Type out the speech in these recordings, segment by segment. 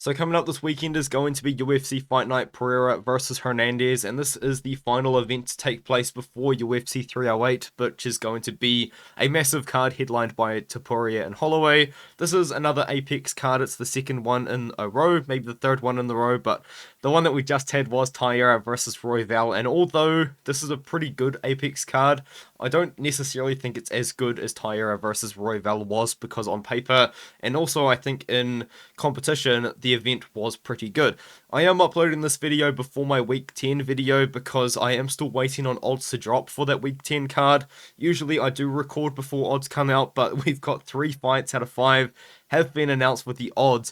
So coming up this weekend is going to be UFC Fight Night, Pereira versus Hernandez, and this is the final event to take place before UFC 308, which is going to be a massive card headlined by Topuria and Holloway. This is another Apex card. It's the second one in a row, maybe the third one in the row, but the one that we just had was Tamires versus Robelis, and although this is a pretty good Apex card, I don't necessarily think it's as good as Tamires versus Robelis was, because on paper, and also I think in competition, the event was pretty good. I am uploading this video before my week 10 video because I am still waiting on odds to drop for that week 10 card. Usually I do record before odds come out, but we've got 3 fights out of 5 have been announced with the odds,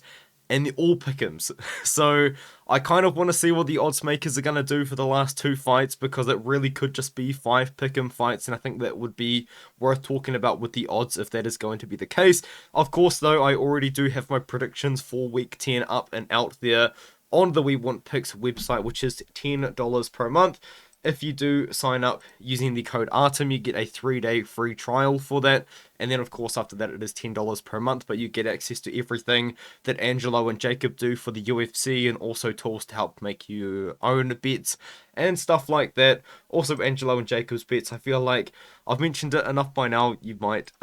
and they're all pick'ems. So I kind of want to see what the odds makers are going to do for the last 2 fights, because it really could just be 5 pick'em fights, and I think that would be worth talking about with the odds if that is going to be the case. Of course, though, I already do have my predictions for week 10 up and out there on the We Want Picks website, which is $10 per month. If you do sign up using the code ARTEM, you get a 3-day free trial for that. And then, of course, after that, it is $10 per month, but you get access to everything that Angelo and Jacob do for the UFC, and also tools to help make your own bets and stuff like that. Also, Angelo and Jacob's bets, I feel like I've mentioned it enough by now, you might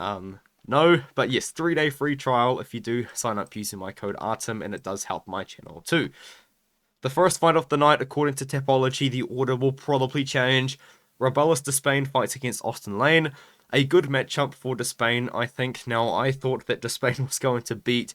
know. But yes, 3-day free trial if you do sign up using my code ARTEM, and it does help my channel too. The first fight of the night, according to Tapology, the order will probably change. Robelis Despaigne fights against Austen Lane. A good matchup for Despaigne, I think. Now, I thought that Despaigne was going to beat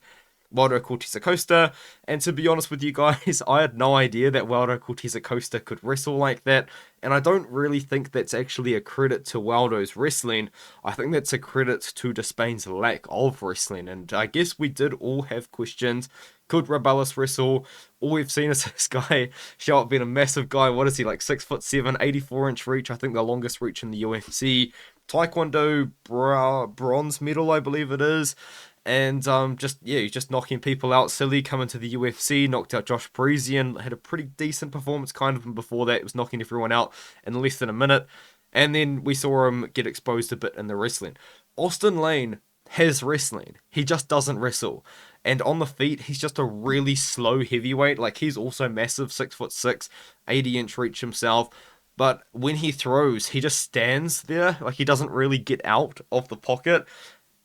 Waldo Cortez Acosta, and to be honest with you guys, I had no idea that Waldo Cortez Acosta could wrestle like that, and I don't really think that's actually a credit to Waldo's wrestling. I think that's a credit to Despaigne's lack of wrestling, and I guess we did all have questions. Could Robelis wrestle? All we've seen is this guy show up being a massive guy. What is he, like 6'7", 84-inch reach? I think the longest reach in the UFC. Taekwondo bronze medal, I believe it is. And he's just knocking people out silly, coming to the UFC, knocked out Josh Parisian, had a pretty decent performance kind of, and before that, it was knocking everyone out in less than a minute. And then we saw him get exposed a bit in the wrestling. Austen Lane has wrestling. He just doesn't wrestle. And on the feet, he's just a really slow heavyweight. Like, he's also massive, 6'6", 80-inch reach himself. But when he throws, he just stands there. Like, he doesn't really get out of the pocket.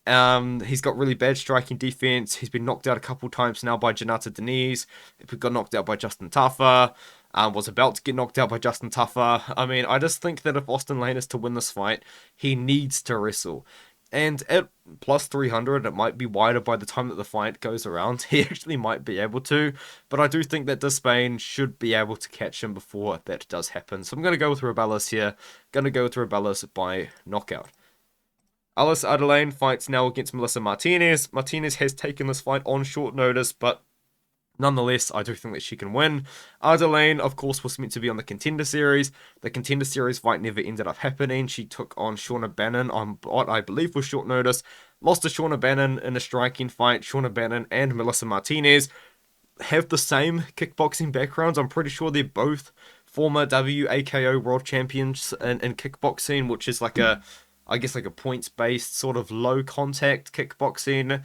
He's got really bad striking defense. He's been knocked out a couple times now by Janata Denise. He got knocked out by Justin Taffa. Was about to get knocked out by Justin Taffa. I mean, I just think that if Austen Lane is to win this fight, he needs to wrestle. And at plus 300, it might be wider by the time that the fight goes around. He actually might be able to. But I do think that Despaigne should be able to catch him before that does happen. So I'm going to go with Robelis here. Going to go with Robelis by knockout. Alice Ardelean fights now against Melissa Martinez. Martinez has taken this fight on short notice, but nonetheless, I do think that she can win. Ardelean, of course, was meant to be on the Contender Series. The Contender Series fight never ended up happening. She took on Shauna Bannon on what I believe was short notice. Lost to Shauna Bannon in a striking fight. Shauna Bannon and Melissa Martinez have the same kickboxing backgrounds. I'm pretty sure they're both former WAKO world champions in kickboxing, which is like a points-based sort of low-contact kickboxing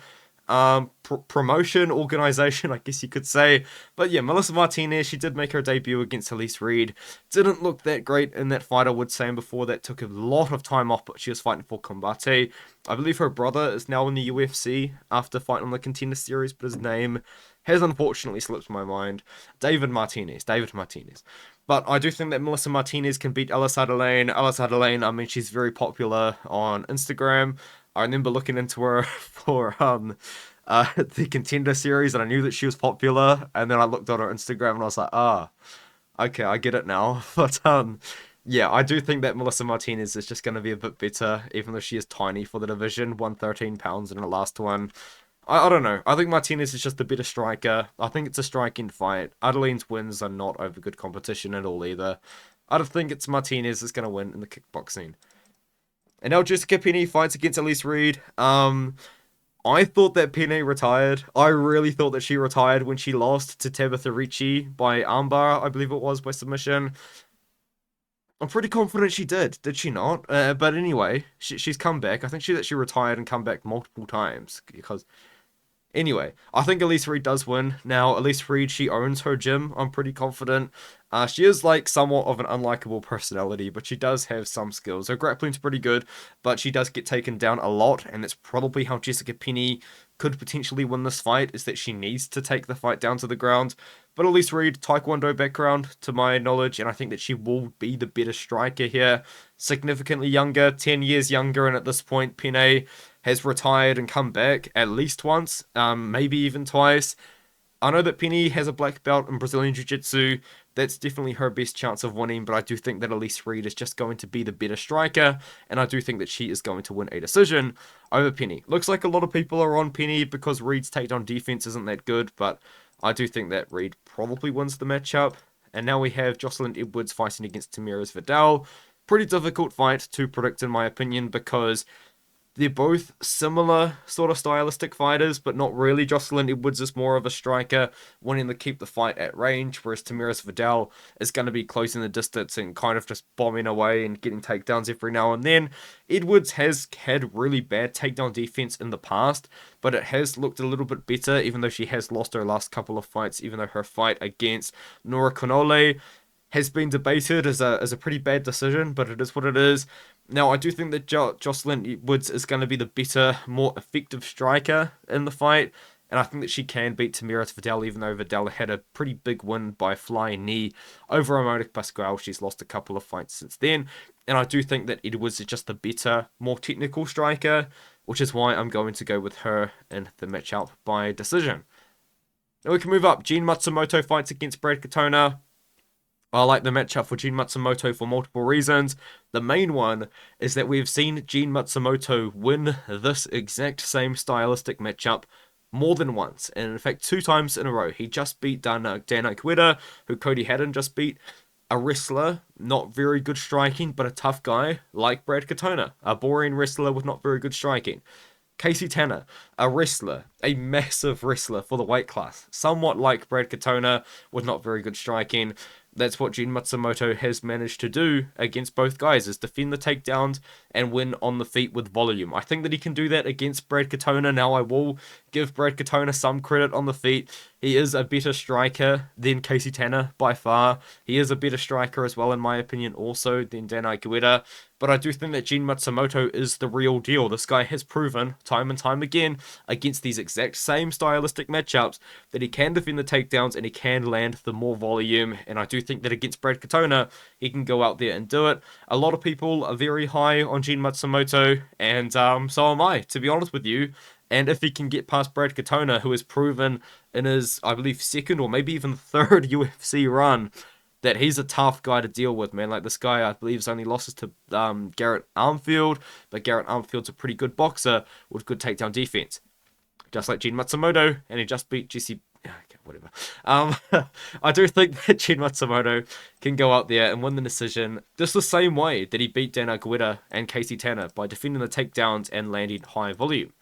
promotion organization, I guess you could say. But yeah, Melissa Martinez, she did make her debut against Elise Reed. Didn't look that great in that fight, I would say, and before that took a lot of time off, but she was fighting for Combate. I believe her brother is now in the UFC after fighting on the Contender Series, but his name has unfortunately slipped my mind. David Martinez. But I do think that Melissa Martinez can beat Alice Ardelean. Alice Ardelean, I mean, she's very popular on Instagram. I remember looking into her for the Contender Series, and I knew that she was popular. And then I looked on her Instagram, and I was like, okay, I get it now. But yeah, I do think that Melissa Martinez is just going to be a bit better, even though she is tiny for the division, 113 pounds in her last one. I don't know. I think Martinez is just a better striker. I think it's a striking fight. Ardelean's wins are not over good competition at all either. I don't think it's Martinez that's going to win in the kickboxing. And now Jessica Penne fights against Elise Reed. I thought that Penne retired. I really thought that she retired when she lost to Tabitha Ricci by armbar, I believe it was, by submission. I'm pretty confident she did she not? But anyway, she's come back. I think she retired and come back multiple times, because Anyway, I think Elise Reed does win. Now, Elise Reed, she owns her gym. I'm pretty confident. She is like somewhat of an unlikable personality, but she does have some skills. Her grappling's pretty good, but she does get taken down a lot, and that's probably how Jessica Penne could potentially win this fight, is that she needs to take the fight down to the ground. But Elise Reed, Taekwondo background, to my knowledge, and I think that she will be the better striker here. Significantly younger, 10 years younger, and at this point, Penne has retired and come back at least once, maybe even twice. I know that Penne has a black belt in Brazilian Jiu-Jitsu. That's definitely her best chance of winning, but I do think that Elise Reed is just going to be the better striker, and I do think that she is going to win a decision over Penne. Looks like a lot of people are on Penne because Reed's takedown defense isn't that good, but I do think that Reed probably wins the matchup. And now we have Joselyne Edwards fighting against Tamires Vidal. Pretty difficult fight to predict in my opinion, because they're both similar sort of stylistic fighters, but not really. Joselyne Edwards is more of a striker, wanting to keep the fight at range, whereas Tamires Vidal is going to be closing the distance and kind of just bombing away and getting takedowns every now and then. Edwards has had really bad takedown defense in the past, but it has looked a little bit better, even though she has lost her last couple of fights, even though her fight against Nora Konole has been debated as a pretty bad decision, but it is what it is. Now, I do think that Joselyne Woods is going to be the better, more effective striker in the fight, and I think that she can beat Tamires Vidal, even though Vidal had a pretty big win by flying knee over Ramona Pascual. She's lost a couple of fights since then, and I do think that Edwards is just the better, more technical striker, which is why I'm going to go with her in the matchup by decision. Now we can move up. Gene Matsumoto fights against Brad Katona. I like the matchup for Gene Matsumoto for multiple reasons. The main one is that we've seen Gene Matsumoto win this exact same stylistic matchup more than once, and in fact 2 times in a row. He just beat Dan Iguita, who Cody Haddon just beat. A wrestler, not very good striking, but a tough guy like Brad Katona. A boring wrestler with not very good striking. Casey Tanner, a wrestler, a massive wrestler for the weight class. Somewhat like Brad Katona with not very good striking. That's what Gene Matsumoto has managed to do against both guys, is defend the takedowns and win on the feet with volume. I think that he can do that against Brad Katona. Now, I will give Brad Katona some credit on the feet. He is a better striker than Casey Tanner by far. He is a better striker as well, in my opinion, also than Dan Iguita. But I do think that Gene Matsumoto is the real deal. This guy has proven time and time again against these exact same stylistic matchups that he can defend the takedowns and he can land the more volume. And I do think that against Brad Katona, he can go out there and do it. A lot of people are very high on Gene Matsumoto, and so am I, to be honest with you. And if he can get past Brad Katona, who has proven in his, I believe, second or maybe even third UFC run, that he's a tough guy to deal with, man. Like, this guy, I believe, has only losses to Garrett Armfield, but Garrett Armfield's a pretty good boxer with good takedown defense. Just like Gene Matsumoto, and he just beat Jesse... Okay, whatever. I do think that Gene Matsumoto can go out there and win the decision just the same way that he beat Dan Iguita and Casey Tanner, by defending the takedowns and landing high volume.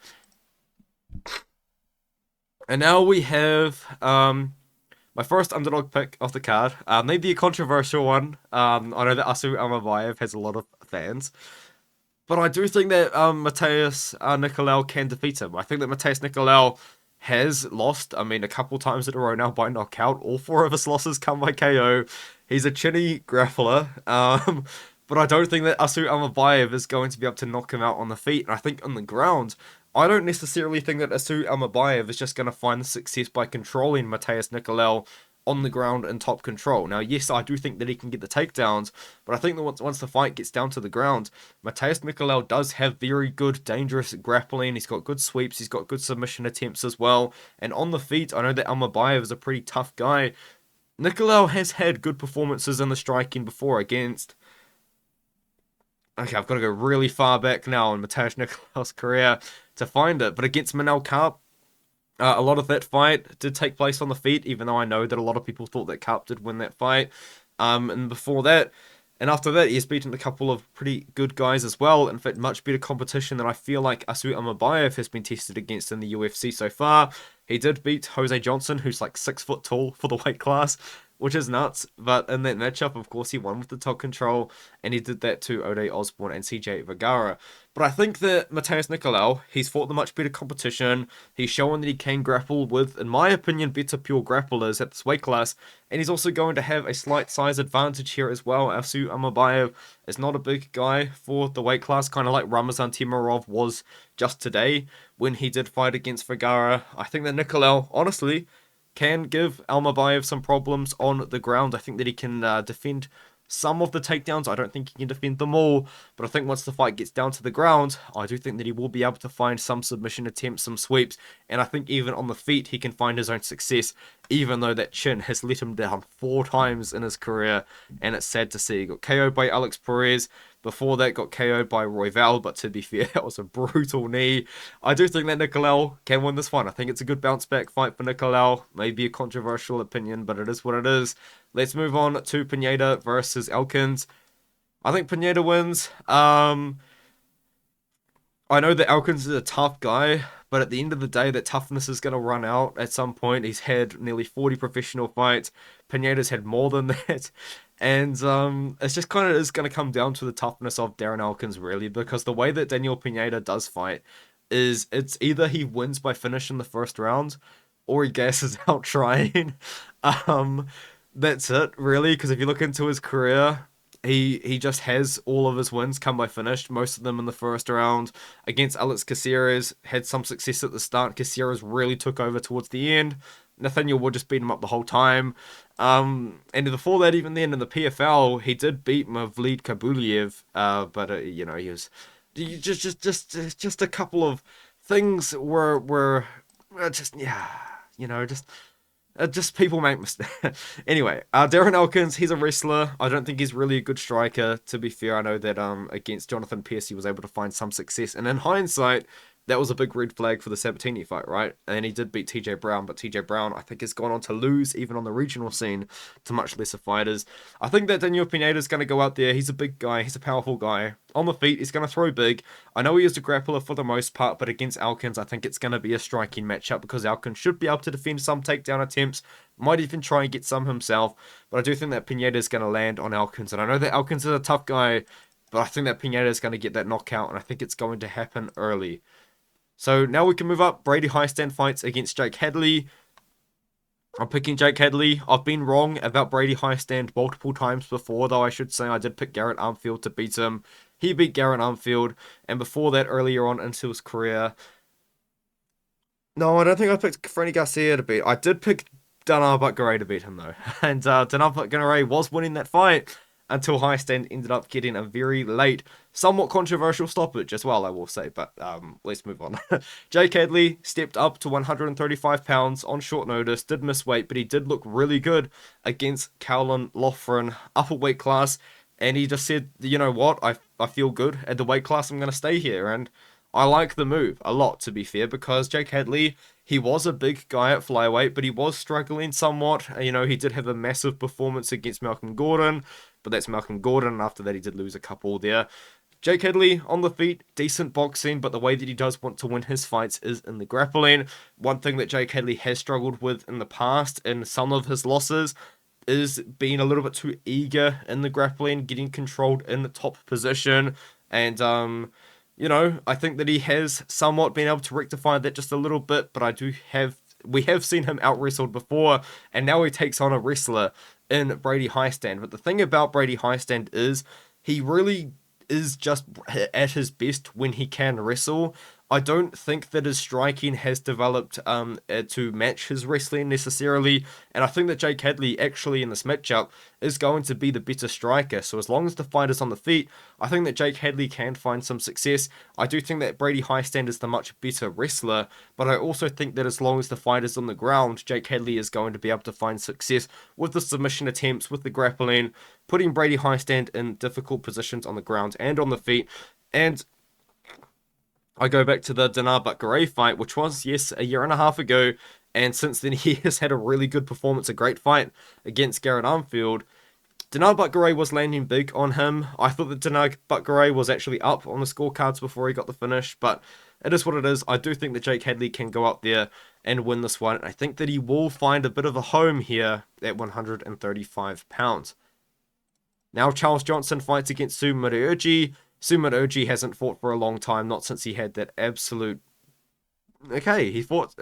And now we have my first underdog pick off the card. Maybe a controversial one. I know that Almabayev has a lot of fans, but I do think that Matheus Nicolau can defeat him. I think that Matheus Nicolau has lost, a couple times in a row now by knockout. All 4 of his losses come by KO. He's a chinny grappler, but I don't think that Almabayev is going to be able to knock him out on the feet. And I think on the ground, I don't necessarily think that Almabayev is just going to find the success by controlling Matheus Nicolau on the ground and top control. Now, yes, I do think that he can get the takedowns, but I think that once the fight gets down to the ground, Matheus Nicolau does have very good, dangerous grappling. He's got good sweeps. He's got good submission attempts as well. And on the feet, I know that Almabayev is a pretty tough guy. Nicolau has had good performances in the striking before against... Okay, I've got to go really far back now in Matheus Nicolau's career to find it. But against Manel Karp, a lot of that fight did take place on the feet, even though I know that a lot of people thought that Karp did win that fight. And before that, and after that, he's beaten a couple of pretty good guys as well. In fact, much better competition than I feel like Almabayev has been tested against in the UFC so far. He did beat Jose Johnson, who's like 6 foot tall for the weight class. which is nuts. But in that matchup, of course, he won with the top control, and he did that to Ode Osborne and CJ Vergara. But I think that Matheus Nicolau, he's fought the much better competition. He's shown that he can grapple with, in my opinion, better pure grapplers at this weight class. And he's also going to have a slight size advantage here as well. Asu Almabayev is not a big guy for the weight class, kind of like Ramazan Timarov was just today when he did fight against Vergara. I think that Nicolau, honestly, can give Almabayev some problems on the ground. I think that he can defend some of the takedowns. I don't think he can defend them all, but I think once the fight gets down to the ground, I do think that he will be able to find some submission attempts, some sweeps, and I think even on the feet he can find his own success, even though that chin has let him down 4 times in his career, and it's sad to see. He got KO'd by Alex Perez. Before that, got KO'd by Royval, but to be fair, that was a brutal knee. I do think that Nicolau can win this fight. I think it's a good bounce back fight for Nicolau. Maybe a controversial opinion, but it is what it is. Let's move on to Pineda versus Elkins. I think Pineda wins. I know that Elkins is a tough guy, but at the end of the day, that toughness is going to run out at some point. He's had nearly 40 professional fights. Pineda's had more than that. And it's just kind of is going to come down to the toughness of Darren Elkins, really, because the way that Daniel Pineda does fight is it's either he wins by finish in the first round or he gasses out trying. That's it, really, because if you look into his career, he just has all of his wins come by finish, most of them in the first round. Against Alex Caceres, had some success at the start. Caceres really took over towards the end. Nathaniel Wood just beat him up the whole time. And before that, even then in the PFL, he did beat Mavlid Kabuliev, but you know, he was just a couple of things were just, yeah, you know, just people make mistakes. Anyway, Darren Elkins, he's a wrestler. I don't think he's really a good striker, to be fair. I know that against Jonathan Pierce, he was able to find some success. And in hindsight, that was a big red flag for the Sabatini fight, right? And he did beat TJ Brown, but TJ Brown, I think, has gone on to lose, even on the regional scene, to much lesser fighters. I think that Daniel Pineda is going to go out there. He's a big guy. He's a powerful guy. On the feet, he's going to throw big. I know he is a grappler for the most part, but against Elkins, I think it's going to be a striking matchup because Elkins should be able to defend some takedown attempts, might even try and get some himself, but I do think that Pineda is going to land on Elkins. And I know that Elkins is a tough guy, but I think that Pineda is going to get that knockout, and I think it's going to happen early. So now we can move up. Brady Hiestand fights against Jake Hadley. I'm picking Jake Hadley. I've been wrong about Brady Hiestand multiple times before, though I should say I did pick Garrett Armfield to beat him. He beat Garrett Armfield, and before that, earlier on into his career... No, I don't think I picked Franny Garcia to beat. I did pick Danar Butgaray to beat him, though. And Danar Butgaray was winning that fight until Hiestand ended up getting a very late, somewhat controversial stoppage as well, I will say. But let's move on. Jake Hadley stepped up to 135 pounds on short notice, did miss weight, but he did look really good against Cowlin Loughran, upper weight class. And he just said, you know what, I feel good at the weight class, I'm going to stay here. And I like the move a lot, to be fair, because Jake Hadley, he was a big guy at flyweight, but he was struggling somewhat. You know, he did have a massive performance against Malcolm Gordon, but that's Malcolm Gordon, and after that he did lose a couple there. Jake Hadley, on the feet, decent boxing, but the way that he does want to win his fights is in the grappling. One thing that Jake Hadley has struggled with in the past, in some of his losses, is being a little bit too eager in the grappling, getting controlled in the top position, and you know, I think that he has somewhat been able to rectify that just a little bit, but we have seen him out-wrestled before, and now he takes on a wrestler in Brady Hiestand. But the thing about Brady Hiestand is he really is just at his best when he can wrestle. I don't think that his striking has developed to match his wrestling necessarily, and I think that Jake Hadley actually in this matchup is going to be the better striker. So as long as the fight is on the feet, I think that Jake Hadley can find some success. I do think that Brady Hiestand is the much better wrestler, but I also think that as long as the fight is on the ground, Jake Hadley is going to be able to find success with the submission attempts, with the grappling, putting Brady Hiestand in difficult positions on the ground and on the feet. And I go back to the Danar Butgaray fight, which was, yes, a year and a half ago, and since then he has had a really good performance, a great fight against Garrett Armfield. Danar Butgaray was landing big on him. I thought that Danar Butgaray was actually up on the scorecards before he got the finish, but it is what it is. I do think that Jake Hadley can go up there and win this one. I think that he will find a bit of a home here at 135 pounds. Now Charles Johnson fights against Sumudaerji. Sumudaerji hasn't fought for a long time, not since he had that absolute... Okay, he fought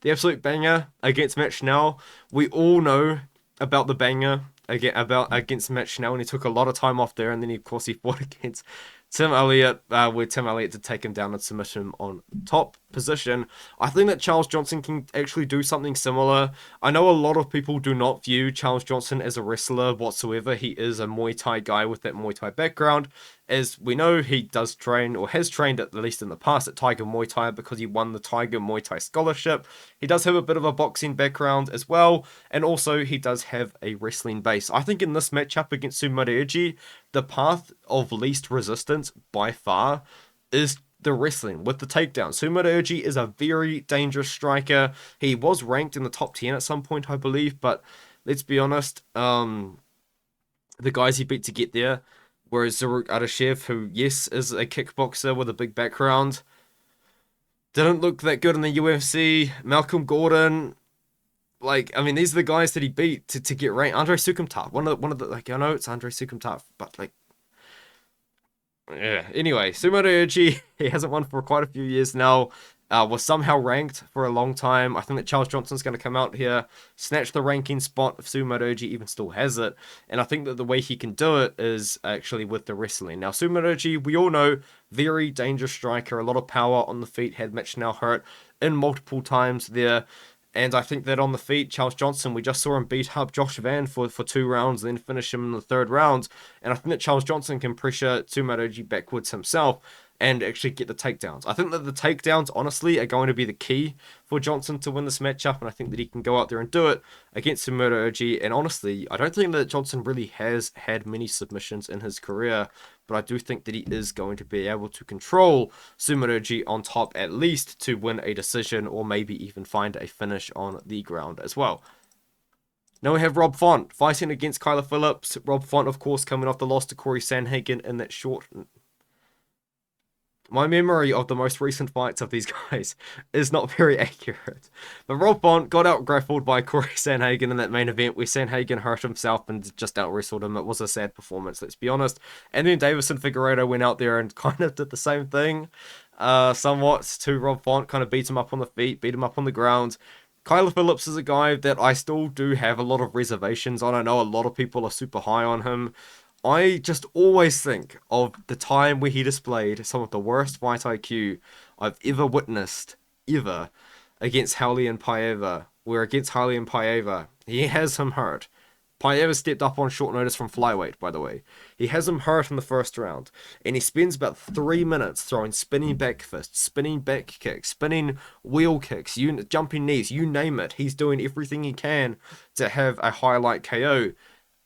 the absolute banger against Matt Schnell. We all know about the banger against Matt Schnell, and he took a lot of time off there, and then of course he fought against Tim Elliott, where Tim Elliott did take him down and submit him on top position. I think that Charles Johnson can actually do something similar. I know a lot of people do not view Charles Johnson as a wrestler whatsoever. He is a Muay Thai guy with that Muay Thai background. As we know, he does train, or has trained at least in the past, at Tiger Muay Thai because he won the Tiger Muay Thai scholarship. He does have a bit of a boxing background as well, and also he does have a wrestling base. I think in this matchup against Sumudaerji, the path of least resistance by far is the wrestling with the takedown. Sumudaerji is a very dangerous striker. He was ranked in the top 10 at some point, I believe, but let's be honest, the guys he beat to get there, whereas Zaruk Adashev, who, yes, is a kickboxer with a big background, didn't look that good in the UFC. Malcolm Gordon, like, I mean, these are the guys that he beat to get ranked. Andre Sukumtar, one of the, like, I know it's Andre Sukumtar, but, like, yeah. Anyway, Sumudaerji, he hasn't won for quite a few years now. Was somehow ranked for a long time. I think that Charles Johnson's going to come out here, snatch the ranking spot if Sumudaerji even still has it. And I think that the way he can do it is actually with the wrestling. Now, Sumudaerji, we all know, very dangerous striker, a lot of power on the feet, had Mitch now hurt in multiple times there. And I think that on the feet, Charles Johnson, we just saw him beat up Josh Van for 2 rounds, then finish him in the 3rd round. And I think that Charles Johnson can pressure Sumudaerji backwards himself and actually get the takedowns. I think that the takedowns, honestly, are going to be the key for Johnson to win this matchup, and I think that he can go out there and do it against Sumudaerji. And honestly, I don't think that Johnson really has had many submissions in his career, but I do think that he is going to be able to control Sumudaerji on top, at least to win a decision, or maybe even find a finish on the ground as well. Now we have Rob Font fighting against Kyler Phillips. Rob Font, of course, coming off the loss to Corey Sandhagen in that short... My memory of the most recent fights of these guys is not very accurate. But Rob Font got out-grappled by Corey Sandhagen in that main event where Sandhagen hurt himself and just out-wrestled him. It was a sad performance, let's be honest. And then Davison Figueiredo went out there and kind of did the same thing somewhat to Rob Font, kind of beat him up on the feet, beat him up on the ground. Kyler Phillips is a guy that I still do have a lot of reservations on. I know a lot of people are super high on him. I just always think of the time where he displayed some of the worst fight IQ I've ever witnessed, ever, against Haulian Paiva. Where against Haulian Paiva, he has him hurt. Paiva stepped up on short notice from flyweight, by the way. He has him hurt in the 1st round, and he spends about 3 minutes throwing spinning back fists, spinning back kicks, spinning wheel kicks, jumping knees, you name it. He's doing everything he can to have a highlight KO.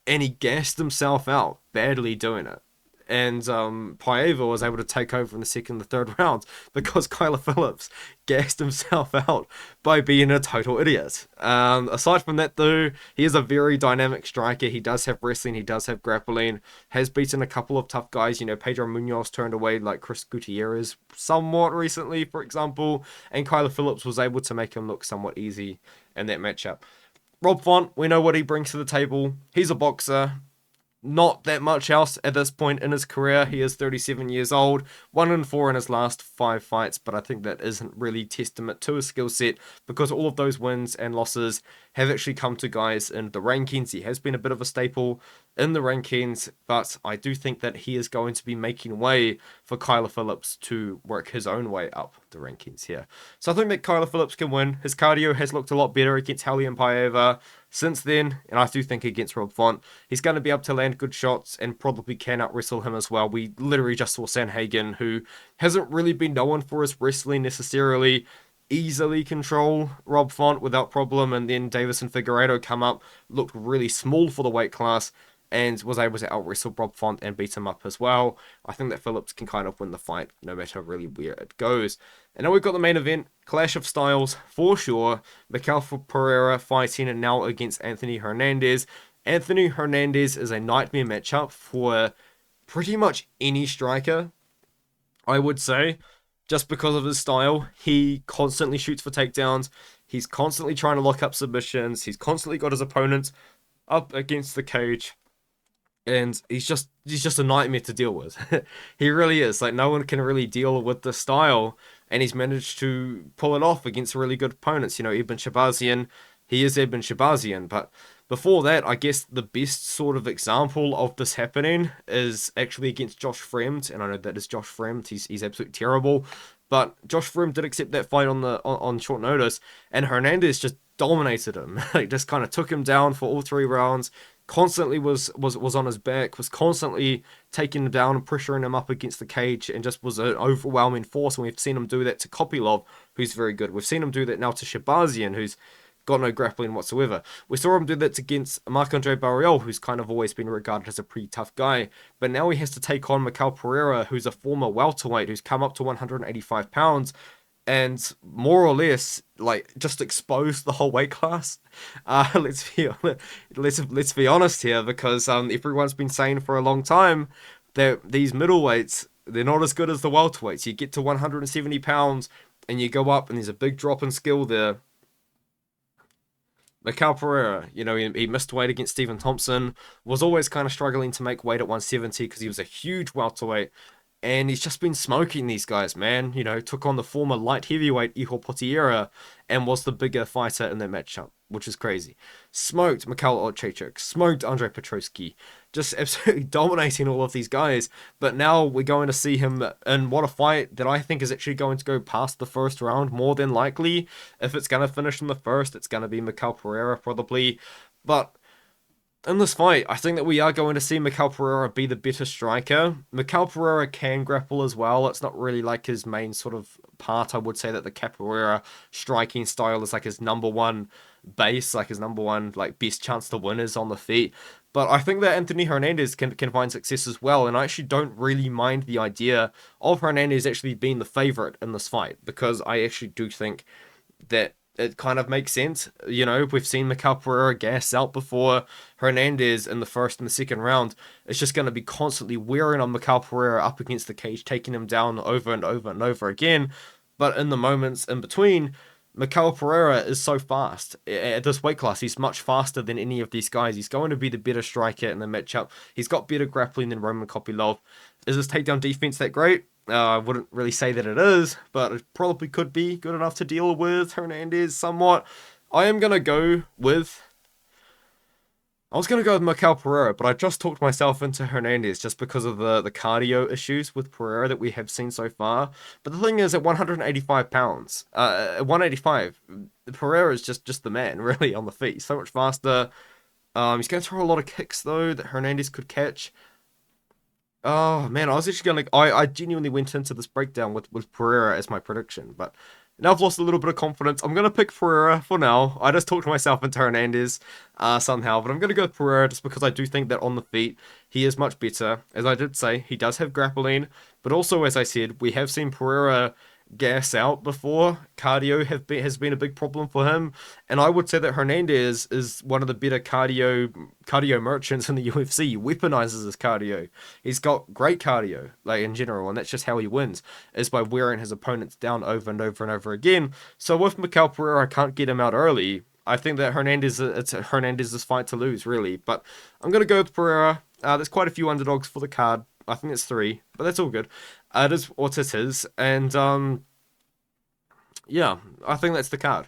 And he gassed himself out badly doing it. And Paiva was able to take over in the 2nd and the 3rd rounds because Kyler Phillips gassed himself out by being a total idiot. Aside from that, though, he is a very dynamic striker. He does have wrestling. He does have grappling. Has beaten a couple of tough guys. You know, Pedro Munoz turned away like Chris Gutierrez somewhat recently, for example. And Kyler Phillips was able to make him look somewhat easy in that matchup. Rob Font, we know what he brings to the table. He's a boxer. Not that much else at this point in his career. He is 37 years old, 1-4 in his last 5 fights, but I think that isn't really testament to his skill set because all of those wins and losses have actually come to guys in the rankings. He has been a bit of a staple in the rankings, but I do think that he is going to be making way for Kyler Phillips to work his own way up the rankings here. So I think that Kyler Phillips can win. His cardio has looked a lot better against Haulian Paiva since then, and I do think against Rob Font, he's going to be able to land good shots and probably can out-wrestle him as well. We literally just saw Sandhagen, who hasn't really been known for his wrestling necessarily, easily control Rob Font without problem, and then Davison Figueiredo come up, looked really small for the weight class, and was able to out-wrestle Rob Font and beat him up as well. I think that Phillips can kind of win the fight no matter really where it goes. And now we've got the main event, clash of styles for sure. Michel Pereira fighting now against Anthony Hernandez. Anthony Hernandez is a nightmare matchup for pretty much any striker, I would say. just because of his style. He constantly shoots for takedowns. He's constantly trying to lock up submissions. He's constantly got his opponents up against the cage. And he's just a nightmare to deal with. He really is. Like, no one can really deal with the style, and he's managed to pull it off against really good opponents. You know, Ibn Shabazian, he is Ibn Shabazian, but before that, I guess the best sort of example of this happening is actually against Josh Fremd, and I know that is Josh Fremd. He's absolutely terrible, but Josh Fremd did accept that fight on short notice, and Hernandez just dominated him. Like, just kind of took him down for all 3 rounds. Constantly was on his back, was constantly taking him down and pressuring him up against the cage, and just was an overwhelming force. And we've seen him do that to Kopylov, who's very good. We've seen him do that now to Shabazian, who's got no grappling whatsoever. We saw him do that against Marc-Andre Barriel, who's kind of always been regarded as a pretty tough guy. But now he has to take on Michel Pereira, who's a former welterweight, who's come up to 185 pounds, and more or less, like, just exposed the whole weight class. Let's be honest here, because everyone's been saying for a long time that these middleweights, they're not as good as the welterweights. You get to 170 pounds and you go up, and there's a big drop in skill there. Michel Pereira, you know, he missed weight against Stephen Thompson, was always kind of struggling to make weight at 170 because he was a huge welterweight. And he's just been smoking these guys, man. You know, took on the former light heavyweight Ihor Potieria and was the bigger fighter in that matchup, which is crazy. Smoked Mikhail Olchechuk, smoked Andrei Petrovsky, just absolutely dominating all of these guys. But now we're going to see him in what a fight that I think is actually going to go past the first round, more than likely. If it's going to finish in the first, it's going to be Michel Pereira, probably. But in this fight, I think that we are going to see Michel Pereira be the better striker. Michel Pereira can grapple as well. It's not really like his main sort of part. I would say that the Capoeira striking style is like his number one base, like his number one like best chance to win is on the feet. But I think that Anthony Hernandez can find success as well, and I actually don't really mind the idea of Hernandez actually being the favorite in this fight, because I actually do think that it kind of makes sense. You know, we've seen Michel Pereira gas out before. Hernandez in the first and the second round is just going to be constantly wearing on Michel Pereira up against the cage, taking him down over and over and over again. But in the moments in between, Michel Pereira is so fast. At this weight class, he's much faster than any of these guys. He's going to be the better striker in the matchup. He's got better grappling than Roman Kopylov. Is his takedown defense that great? I wouldn't really say that it is, but it probably could be good enough to deal with Hernandez somewhat. I was going to go with Michel Pereira, but I just talked myself into Hernandez just because of the cardio issues with Pereira that we have seen so far. But the thing is, at 185 pounds, at 185, Pereira is just the man, really, on the feet. So much faster. He's going to throw a lot of kicks, though, that Hernandez could catch. Oh man, I was actually gonna. I genuinely went into this breakdown with Pereira as my prediction, but now I've lost a little bit of confidence. I'm gonna pick Pereira for now. I just talked myself into Hernandez somehow, but I'm gonna go with Pereira just because I do think that on the feet he is much better. As I did say, he does have grappling, but also as I said, we have seen Pereira gas out before. Cardio has been a big problem for him, and I would say that Hernandez is one of the better cardio merchants in the UFC. He weaponizes his cardio. He's got great cardio, like in general, and that's just how he wins, is by wearing his opponents down over and over and over again. So with Michel Pereira, I can't get him out early. I think that it's Hernandez's fight to lose, really. But I'm gonna go with Pereira. There's quite a few underdogs for the card. I think it's 3, but that's all good. It is what it is, and yeah, I think that's the card.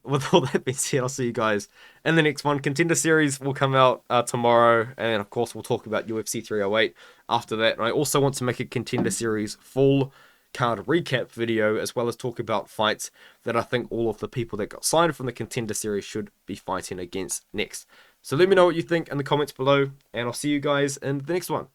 With all that being said, I'll see you guys in the next one. Contender Series will come out tomorrow, and of course we'll talk about UFC 308 after that. And I also want to make a Contender Series full card recap video, as well as talk about fights that I think all of the people that got signed from the Contender Series should be fighting against next. So let me know what you think in the comments below, and I'll see you guys in the next one.